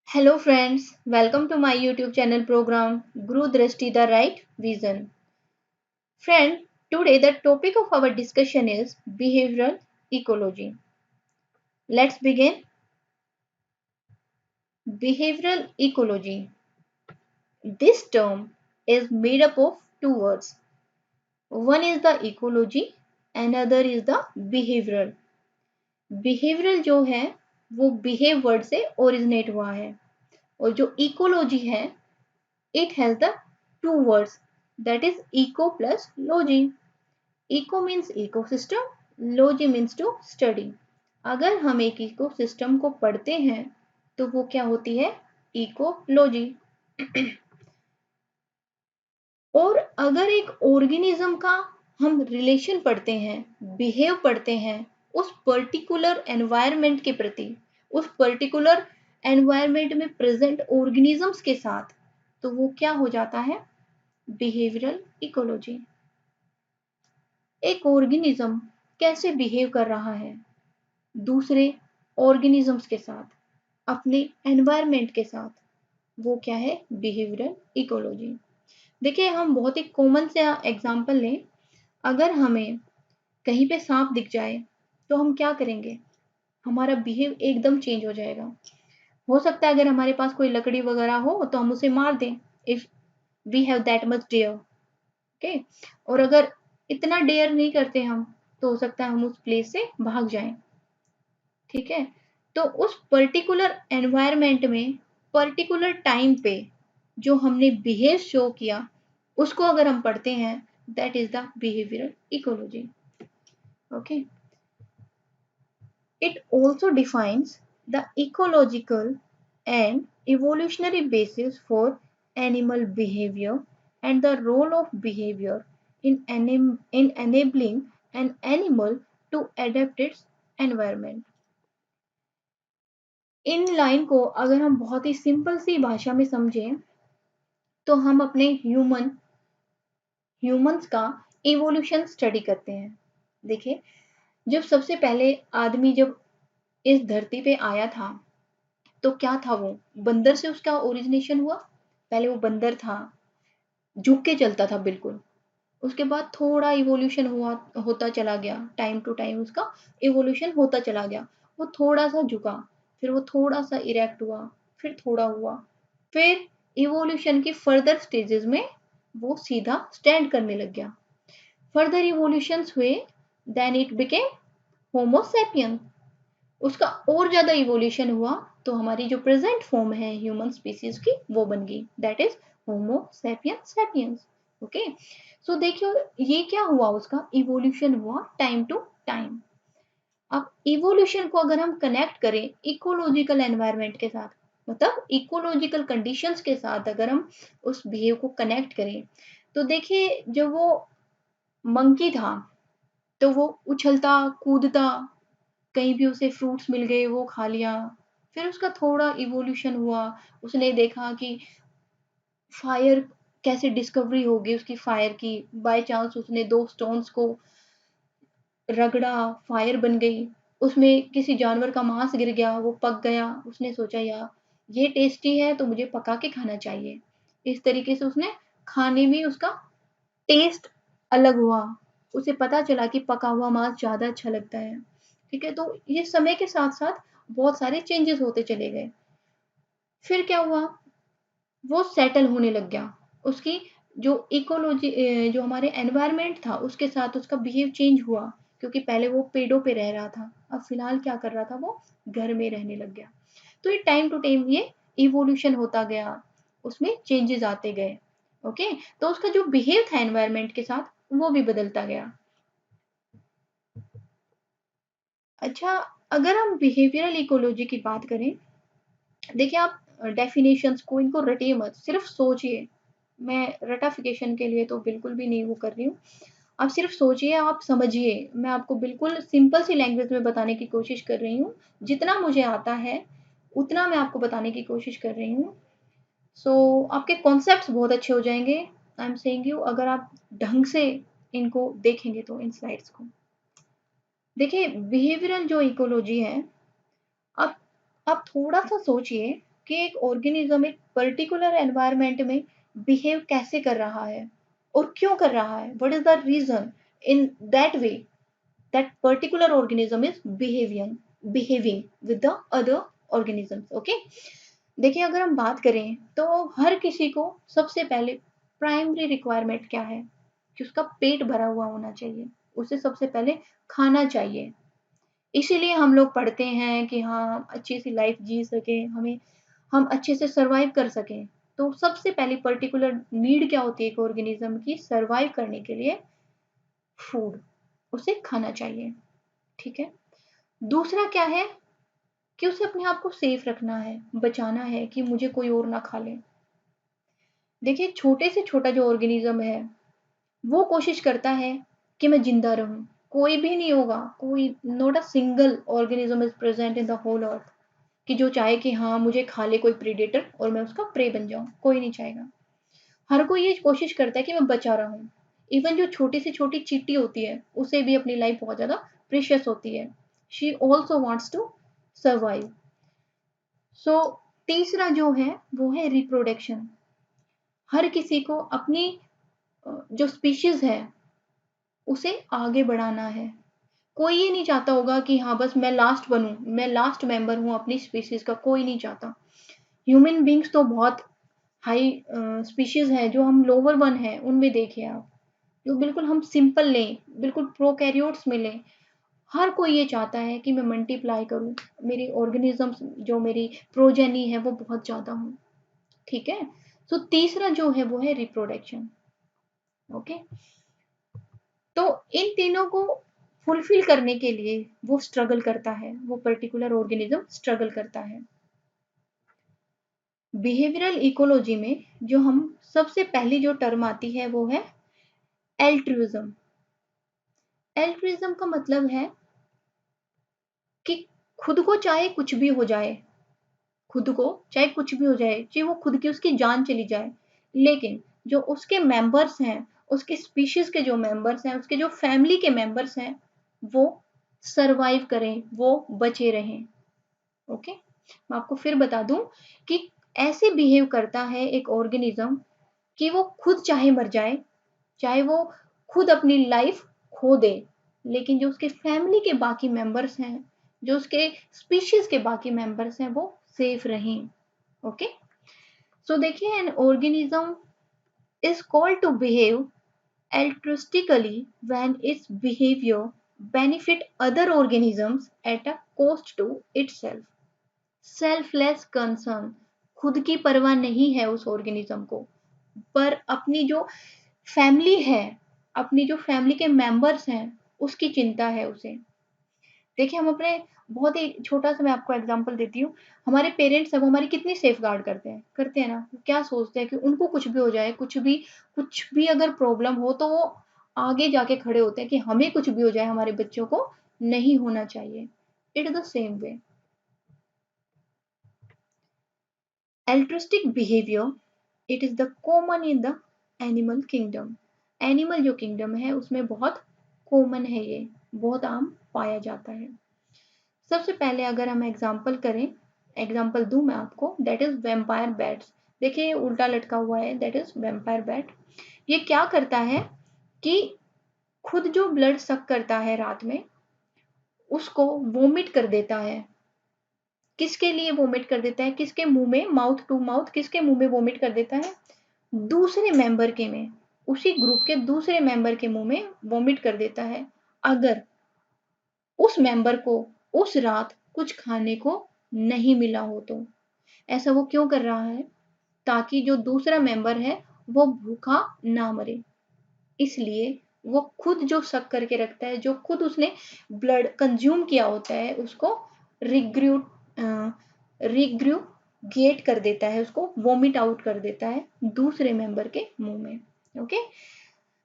Hello friends, welcome to my YouTube channel program Guru Drishti the Right Vision. Friend, today the topic of our discussion is behavioral ecology. Let's begin. Behavioral ecology. This term is made up of two words. One is the ecology, another is the behavioral. Behavioral जो है वो behave word से originate हुआ है और जो ecology है it has the two words that is eco plus logy. Eco means ecosystem, logy means to study. अगर हम एक इकोसिस्टम को पढ़ते हैं तो वो क्या होती है इकोलॉजी। और अगर एक ऑर्गेनिज्म का हम रिलेशन पढ़ते हैं, बिहेव पढ़ते हैं उस पर्टिकुलर एनवायरनमेंट के प्रति, उस पर्टिकुलर एनवायरनमेंट में प्रेजेंट ऑर्गेनिजम्स के साथ, तो वो क्या हो जाता है बिहेवियरल इकोलॉजी। एक ऑर्गेनिज्म कैसे बिहेव कर रहा है दूसरे ऑर्गेनिजम्स के साथ, अपने एनवायरनमेंट के साथ, वो क्या है बिहेवियरल इकोलॉजी। देखिए हम बहुत ही कॉमन से एग्जांपल लें। अगर हमें कहीं पे सांप दिख जाए तो हम क्या करेंगे, हमारा बिहेव एकदम चेंज हो जाएगा। हो सकता है अगर हमारे पास कोई लकड़ी वगैरह हो तो हम उसे मार दें if we have that much dare. Okay, और अगर इतना डेयर नहीं करते हम तो हो सकता है हम उस प्लेस से भाग जाएं। ठीक है, तो उस पर्टिकुलर एनवायरनमेंट में पर्टिकुलर टाइम पे जो हमने बिहेव शो किया उसको अगर हम पढ़ते हैं that is the behavioural ecology. Okay, it also defines the ecological and evolutionary basis for animal behavior and the role of behavior in enabling an animal to adapt its environment। In line को अगर हम बहुत ही simple सी भाषा में समझें तो हम अपने ह्यूमंस का इवोल्यूशन स्टडी करते हैं। देखिए जब सबसे पहले आदमी जब इस धरती पे आया था तो क्या था, वो बंदर से उसका ओरिजिनेशन हुआ। पहले वो बंदर था, झुक के चलता था बिल्कुल। उसके बाद थोड़ा इवोल्यूशन हुआ, होता चला गया, टाइम टू टाइम उसका इवोल्यूशन होता चला गया। वो थोड़ा सा झुका, फिर वो थोड़ा सा इरेक्ट हुआ, फिर थोड़ा हुआ, फिर इवोल्यूशन की फर्दर स्टेजेस में वो सीधा स्टैंड करने लग गया। फर्दर इवोल्यूशंस हुए, then it became homo sapien. उसका और ज्यादा इवोल्यूशन हुआ तो हमारी जो प्रेजेंट फॉर्म है ह्यूमन स्पीसीज की वो बन गई, that is homo sapien sapiens. Okay, so देखियो ये क्या हुआ, उसका इवोल्यूशन हुआ टाइम टू टाइम। अब इवोल्यूशन को अगर हम कनेक्ट करें इकोलॉजिकल एनवायरनमेंट के साथ, मतलब इकोलॉजिकल कंडीशंस के साथ अगर हम उस बिहेव को कनेक्ट करें तो देखिए जब वो मंकी था तो वो उछलता कूदता, कहीं भी उसे फ्रूट्स मिल गए वो खा लिया। फिर उसका थोड़ा इवोल्यूशन हुआ, उसने देखा कि फायर कैसे डिस्कवरी होगी उसकी, फायर की बाय चांस उसने दो स्टोन्स को रगड़ा, फायर बन गई। उसमें किसी जानवर का मांस गिर गया, वो पक गया, उसने सोचा यार ये टेस्टी है तो मुझे पका के खाना चाहिए। इस तरीके से उसने खाने में उसका टेस्ट अलग हुआ, उसे पता चला कि पका हुआ मांस ज्यादा अच्छा लगता है। ठीक है, तो ये समय के साथ साथ बहुत सारे चेंजेस होते चले गए। फिर क्या हुआ, वो सेटल होने लग गया, उसकी जो इकोलॉजी जो हमारे एनवायरनमेंट था उसके साथ उसका बिहेव चेंज हुआ, क्योंकि पहले वो पेड़ों पे रह रहा था, अब फिलहाल क्या कर रहा था, वो घर में रहने लग गया। तो ये टाइम टू टाइम ये इवोल्यूशन होता गया, उसमें चेंजेस आते गए। ओके, तो उसका जो बिहेव था एनवायरनमेंट के साथ वो भी बदलता गया। अच्छा, अगर हम बिहेवियरल इकोलॉजी की बात करें, देखिए आप डेफिनेशंस को इनको रटिए मत, सिर्फ सोचिए। मैं रटाफिकेशन के लिए तो बिल्कुल भी नहीं वो कर रही हूँ, आप सिर्फ सोचिए, आप समझिए। मैं आपको बिल्कुल सिंपल सी लैंग्वेज में बताने की कोशिश कर रही हूँ, जितना मुझे आता है उतना मैं आपको बताने की कोशिश कर रही हूँ। सो आपके कॉन्सेप्ट्स बहुत अच्छे हो जाएंगे, आई एम सेइंग यू, अगर आप ढंग से इनको देखेंगे तो इन स्लाइड्स को। देखिए बिहेवियरल जो इकोलॉजी है, आप आप थोड़ा सा सोचिए कि एक ऑर्गेनिज्म एक पर्टिकुलर एनवायरनमेंट में बिहेव कैसे कर रहा है और क्यों कर रहा है, what is the reason in that way that particular organism is behaving with the other organisms. Okay, देखिए अगर हम बात करें तो हर किसी को सबसे पहले प्राइमरी रिक्वायरमेंट क्या है कि उसका पेट भरा हुआ होना चाहिए, उसे सबसे पहले खाना चाहिए। इसीलिए हम लोग पढ़ते हैं कि हाँ हम अच्छी सी लाइफ जी सकें, हम अच्छे से सरवाइव कर सकें। तो सबसे पहली पर्टिकुलर नीड क्या होती है एक ऑर्गेनिज्म की सरवाइव करने के लिए? फूड, उसे खाना चाहिए। ठीक है, दूसरा क्या है कि उसे अपने आप को सेफ रखना है, बचाना है कि मुझे कोई और ना खा ले। देखिए छोटे से छोटा जो ऑर्गेनिज्म है वो कोशिश करता है कि मैं जिंदा रहूं, कोई भी नहीं होगा, कोई not a single organism is present in the whole earth कि जो चाहे कि हाँ मुझे खा ले कोई प्रीडेटर और मैं उसका प्रे बन जाऊं, कोई नहीं चाहेगा। हर कोई ये कोशिश करता है कि मैं बचा रहूं। इवन जो छोटी से छोटी चींटी होती है उसे भी अपनी लाइफ बहुत ज्यादा प्रीशियस होती है, she also wants to survive. So तीसरा जो है वो है रिप्रोडक्शन। हर किसी को अपनी जो स्पीशीज है उसे आगे बढ़ाना है। कोई ये नहीं चाहता होगा कि हाँ बस मैं लास्ट बनूं, मैं लास्ट मेंबर हूं अपनी स्पीशीज का, कोई नहीं चाहता। ह्यूमन बींग्स तो बहुत हाई स्पीशीज है, जो हम लोअर वन है उनमें देखिए आप, जो बिल्कुल हम सिंपल लें, बिल्कुल प्रोकैरियोट्स में लें, हर कोई ये चाहता है कि मैं मल्टीप्लाई करूं, मेरी ऑर्गेनिजम्स जो मेरी प्रोजेनी है वो बहुत ज्यादा हो। ठीक है, तो तीसरा जो है वो है रिप्रोडक्शन। ओके, तो इन तीनों को फुलफिल करने के लिए वो स्ट्रगल करता है, वो पर्टिकुलर ऑर्गेनिज्म स्ट्रगल करता है। बिहेवियरल इकोलॉजी में जो हम सबसे पहली जो टर्म आती है वो है एल्ट्रुइज्म। एल्ट्रुइज्म का मतलब है कि खुद को चाहे कुछ भी हो जाए, खुद को चाहे कुछ भी हो जाए, चाहे वो खुद की उसकी जान चली जाए, लेकिन जो उसके मेंबर्स हैं, उसके स्पीशीज के जो मेंबर्स हैं, उसके जो फैमिली के मेंबर्स हैं, वो सरवाइव करें, वो बचे रहें। ओके, मैं आपको फिर बता दूं कि ऐसे बिहेव करता है एक ऑर्गेनिज्म कि वो खुद चाहे मर जाए, चाहे वो खुद अपनी लाइफ खो दे, लेकिन जो उसके फैमिली के बाकी मेंबर्स हैं, जो उसके स्पीशीज के बाकी मेंबर्स हैं, वो सेफ रहें। ओके, सो देखिए an organism is called to behave altruistically when its behavior benefit other organisms at a cost to itself. Selfless concern, खुद की परवाह नहीं है उस ऑर्गेनिज्म को, पर अपनी जो फैमिली है, अपनी जो फैमिली के मेंबर्स हैं उसकी चिंता है उसे। देखिए हम अपने बहुत ही छोटा सा मैं आपको एग्जांपल देती हूँ, हमारे पेरेंट्स हैं वो हमारी कितनी सेफ गार्ड करते हैं ना, क्या सोचते हैं कि उनको कुछ भी हो जाए, कुछ भी अगर प्रॉब्लम हो तो वो आगे जाके खड़े होते हैं कि हमें कुछ भी हो जाए हमारे बच्चों को नहीं होना चाहिए। It is the same way altruistic behavior, it is the common in the animal kingdom. Animal जो किंगडम है उसमें बहुत कॉमन है, ये बहुत आम पाया जाता है। सबसे पहले अगर हम एग्जाम्पल करें, एग्जाम्पल दूं मैं आपको, दैट इज वेम्पायर बैट्स। देखिए उल्टा लटका हुआ है, दैट इज वेम्पायर बैट। ये क्या करता है कि खुद जो ब्लड सक करता है रात में उसको वोमिट कर देता है। किसके लिए वोमिट कर देता है, किसके मुंह में, माउथ टू माउथ, किसके मुंह में वोमिट कर देता है? दूसरे मेंबर के में, उसी ग्रुप के दूसरे मेंबर के मुंह में वोमिट कर देता है, अगर उस मेंबर को उस रात कुछ खाने को नहीं मिला हो तो। ऐसा वो क्यों कर रहा है? ताकि जो दूसरा मेंबर है वो भूखा ना मरे। इसलिए वो खुद जो सक करके रखता है, जो खुद उसने ब्लड कंज्यूम किया होता है, उसको रिग्रू रिग्रूगेट कर देता है, उसको वोमिट आउट कर देता है दूसरे मेंबर के मुंह में। ओके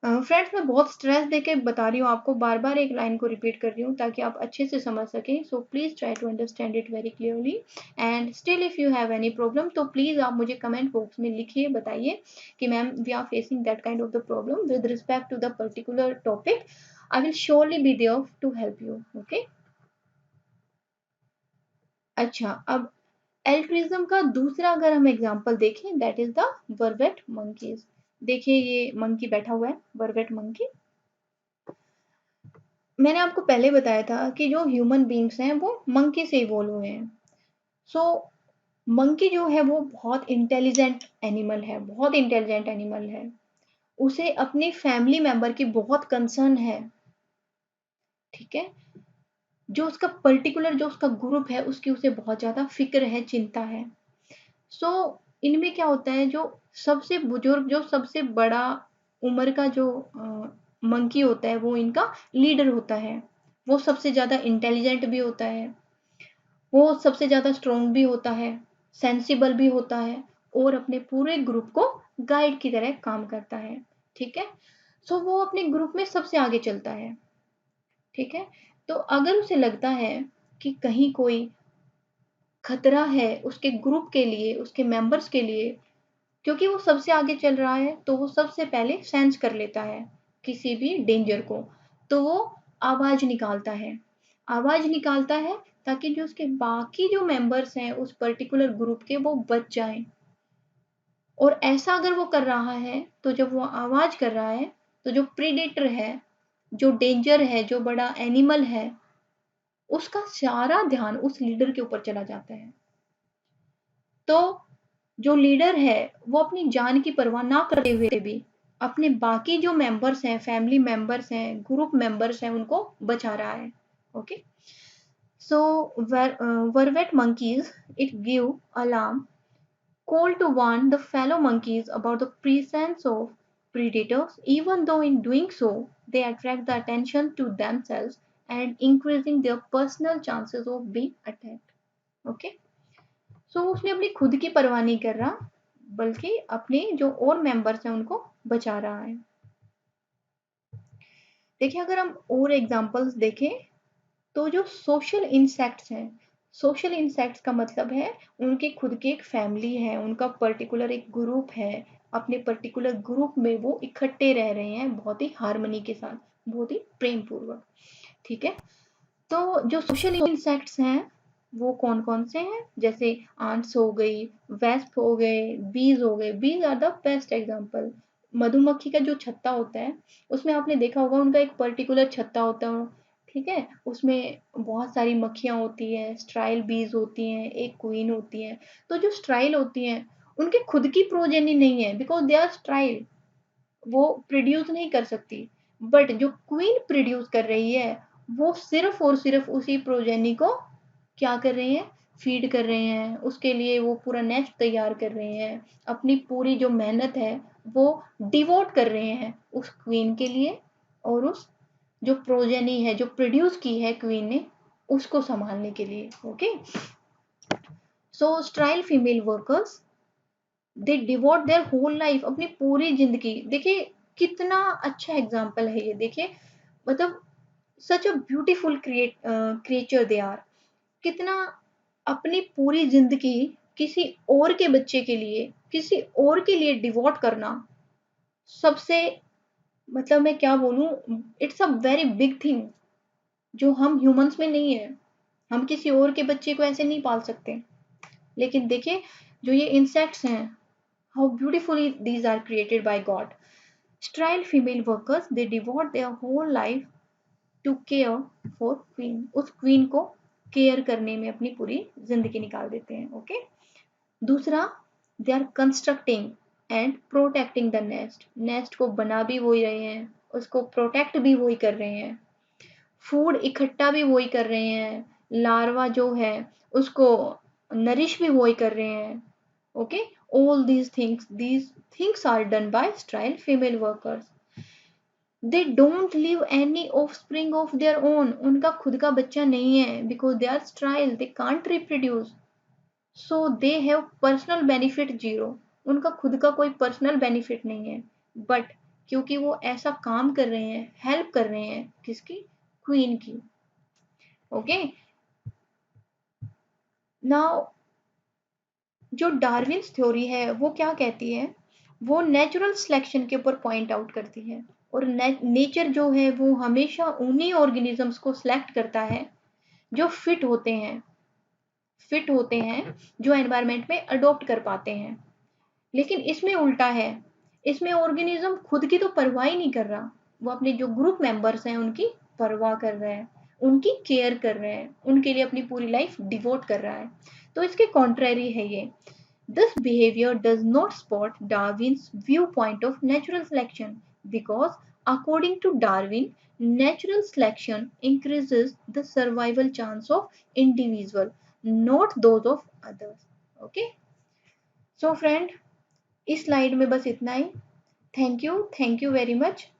फ्रेंड्स, मैं बहुत स्ट्रेस देके बता रही हूँ आपको, बार बार एक लाइन को रिपीट कर रही हूँ ताकि आप अच्छे से समझ सकें। So please try to understand it very clearly, and still if you have any problem तो प्लीज आप मुझे कमेंट बॉक्स में लिखिए, बताइए कि ma'am we are facing that kind of the problem with respect to the particular topic. I will surely be there to help you. Okay, अच्छा अब altruism का दूसरा अगर हम एग्जांपल देखें that is the vervet monkeys. देखिए ये monkey बैठा हुआ है, वर्वेट मंकी। मैंने आपको पहले बताया था कि जो ह्यूमन बींग्स हैं वो मंकी से इवॉल्व हुए हैं। सो मंकी जो है वो बहुत इंटेलिजेंट एनिमल है, बहुत इंटेलिजेंट एनिमल है। उसे अपनी फैमिली मेंबर की बहुत कंसर्न है, ठीक है। जो उसका पर्टिकुलर जो उसका ग्रुप है उसकी उसे बहुत ज्यादा फिक्र है, चिंता है। सो इनमें क्या होता है, जो सबसे बुजुर्ग, जो सबसे बड़ा उम्र का जो मंकी होता है वो इनका लीडर होता है। वो सबसे ज्यादा इंटेलिजेंट भी होता है, वो सबसे ज्यादा स्ट्रोंग भी होता है, सेंसिबल भी होता है, और अपने पूरे ग्रुप को गाइड की तरह काम करता है, ठीक है। सो वो अपने ग्रुप में सबसे आगे चलता है, ठीक है। तो अगर उसे लगता है कि कहीं कोई खतरा है उसके ग्रुप के लिए, उसके मेंबर्स के लिए, क्योंकि वो सबसे आगे चल रहा है तो वो सबसे पहले सेंस कर लेता है किसी भी डेंजर को। तो वो आवाज निकालता है, आवाज निकालता है ताकि जो उसके बाकी जो मेंबर्स हैं उस पर्टिकुलर ग्रुप के वो बच जाएं। और ऐसा अगर वो कर रहा है तो जब वो आवाज कर रहा है तो जो प्रीडेटर है, जो डेंजर है, जो बड़ा एनिमल है, उसका सारा ध्यान उस लीडर के ऊपर चला जाता है। तो जो लीडर है वो अपनी जान की परवाह ना करते हुए भी अपने बाकी जो मेंबर्स हैं, फैमिली मेंबर्स हैं, ग्रुप मेंबर्स हैं, उनको बचा रहा है। Okay. So vervet monkeys, it give alarm call to warn the fellow monkeys about the presence of predators. Even though in doing so they attract the attention to themselves and increasing their personal chances of being attacked. Okay. सो उसने अपनी खुद की परवाह नहीं कर रहा, बल्कि अपने जो और मेंबर्स हैं उनको बचा रहा है। देखिए अगर हम और एग्जांपल्स देखें तो जो सोशल इंसेक्ट्स हैं, सोशल इंसेक्ट्स का मतलब है उनके खुद की एक फैमिली है, उनका पर्टिकुलर एक ग्रुप है, अपने पर्टिकुलर ग्रुप में वो इकट्ठे रह रहे हैं बहुत ही हार्मनी के साथ, बहुत ही प्रेम पूर्वक, ठीक है। तो जो सोशल इंसेक्ट्स हैं वो कौन कौन से हैं, जैसे आंट्स हो गई, वेस्प हो गए, बीज हो गए। Bees are the best example. मधुमक्खी का जो छत्ता होता है उसमें आपने देखा होगा उनका एक पर्टिकुलर छत्ता होता है, ठीक है। उसमें बहुत सारी मक्खियां होती है, स्ट्राइल बीज होती हैं, एक क्वीन होती है। तो जो स्ट्राइल होती हैं उनके खुद की प्रोजेनी नहीं है, बिकॉज दे आर स्ट्राइल, वो प्रोड्यूस नहीं कर सकती। बट जो क्वीन प्रोड्यूस कर रही है वो सिर्फ और सिर्फ उसी प्रोजेनी को क्या कर रहे हैं, फीड कर रहे हैं, उसके लिए वो पूरा नेस्ट तैयार कर रहे हैं, अपनी पूरी जो मेहनत है वो डिवोट कर रहे हैं उस क्वीन के लिए, और उस जो प्रोजेनी है जो प्रोड्यूस की है क्वीन ने उसको संभालने के लिए। Okay. So sterile female workers they devote their whole life, अपनी पूरी जिंदगी। देखिए कितना अच्छा एग्जाम्पल है ये, देखिए मतलब such a beautiful creature they are. कितना अपनी पूरी जिंदगी किसी और के बच्चे के लिए, किसी और के लिए डिवोट करना सबसे, मतलब मैं क्या बोलूं, it's a very big thing जो हम ह्यूमंस में नहीं है। हम किसी और के बच्चे को ऐसे नहीं पाल सकते। लेकिन देखिए जो ये इंसेक्ट्स हैं, how beautifully these are created by God. Sterile female workers, they devote their whole life to care for queen. उस queen को केयर करने में अपनी पूरी जिंदगी निकाल देते हैं। ओके। दूसरा, they are constructing and protecting the nest. Nest को बना भी वही रहे हैं, उसको प्रोटेक्ट भी वही कर रहे हैं, फूड इकट्ठा भी वही कर रहे हैं, लार्वा जो है उसको नरिश भी वही कर रहे हैं। Okay, all these things are done by sterile female workers. They don't leave any offspring of their own. उनका खुद का बच्चा नहीं है, because they are sterile, they can't reproduce. So they have personal benefit zero. उनका खुद का कोई पर्सनल बेनिफिट नहीं है, बट क्योंकि वो ऐसा काम कर रहे हैं, हेल्प कर रहे हैं किसकी, क्वीन की। ओके। नाउ जो डार्विन्स थ्योरी है वो क्या कहती है, वो नेचुरल सिलेक्शन के ऊपर पॉइंट आउट करती है। और नेचर जो है वो हमेशा उन्हीं ऑर्गेनिजम्स को सिलेक्ट करता है जो फिट होते हैं फिट होते हैं, जो एनवायरनमेंट में अडॉप्ट कर पाते हैं। लेकिन इसमें उल्टा है, इसमें ऑर्गेनिज्म खुद की तो परवाह ही नहीं कर रहा, वो अपने जो ग्रुप मेंबर्स हैं उनकी परवाह कर रहे हैं, उनकी केयर कर रहे हैं, उनके लिए अपनी पूरी लाइफ डिवोट कर रहा है। तो इसके कॉन्ट्रेरी है ये। This behavior does not support Darwin's viewpoint of natural selection because, according to Darwin, natural selection increases the survival chance of individual, not those of others. Okay? So, friend, इस slide में बस इतना ही। Thank you very much.